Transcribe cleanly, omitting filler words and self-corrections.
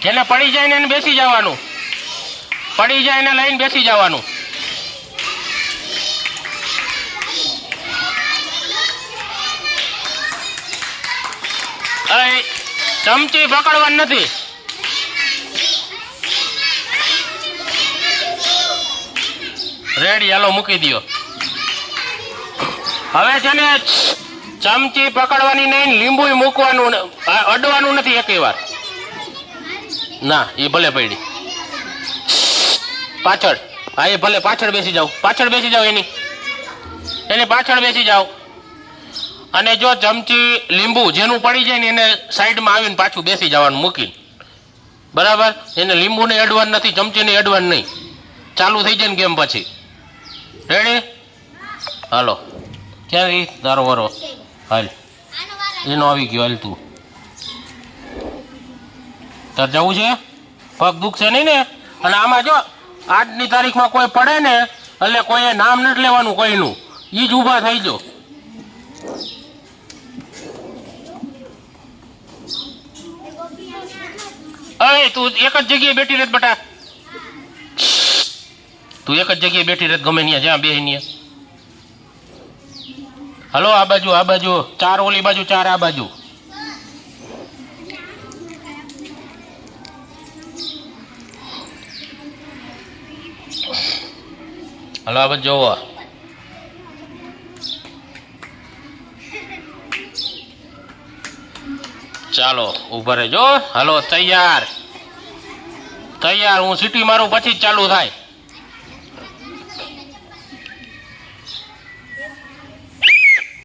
જેને પડી જાય ને એને બેસી જવાનું, પડી જાય એને લઈને બેસી જવાનું. ચમચી પકડવાની નથી. રેડી, હાલો મૂકી દો. હવે છે ને ચમચી પકડવાની નહીં, લીંબુ મૂકવાનું, અડવાનું નથી એકેય વાર. ના, એ ભલે પડી પાછળ. હા, એ ભલે પાછળ બેસી જાવ, પાછળ બેસી જાવ, એની પાછળ બેસી જાવ. અને જો ચમચી લીંબુ જેનું પડી જાય ને એને સાઈડમાં આવીને પાછું બેસી જવાનું મૂકીને. બરાબર, એને લીંબુને અડવાનું નથી, ચમચીને અડવાનું નહીં. ચાલુ થઈ જાય ને ગેમ પછી. રેડી, હાલો. ક્યાં તારો વરો? હાલ, એનો આવી ગયો. હાલ તું તાર જવું છે? પગ દુખશે નહીં ને? અને આમાં જો આજની તારીખમાં કોઈ પડે ને એટલે કોઈએ નામ નથી લેવાનું કોઈનું, એ જ ઊભા થઈ જો. અરે તું એક જ જગ્યાએ બેઠી રહે બેટા, તું એક જ જગ્યાએ બેઠી રહે, ગમે ત્યાં જ્યાં બે ત્યાં. હલો, આ બાજુ, આ બાજુ 4, ઓલી બાજુ 4, આ બાજુ. હલો, આ બાજુ જોવો. ચાલો ઉભા રહેજો. હલો, તૈયાર, તૈયાર. હું સીટી મારું પછી જ ચાલુ થાય.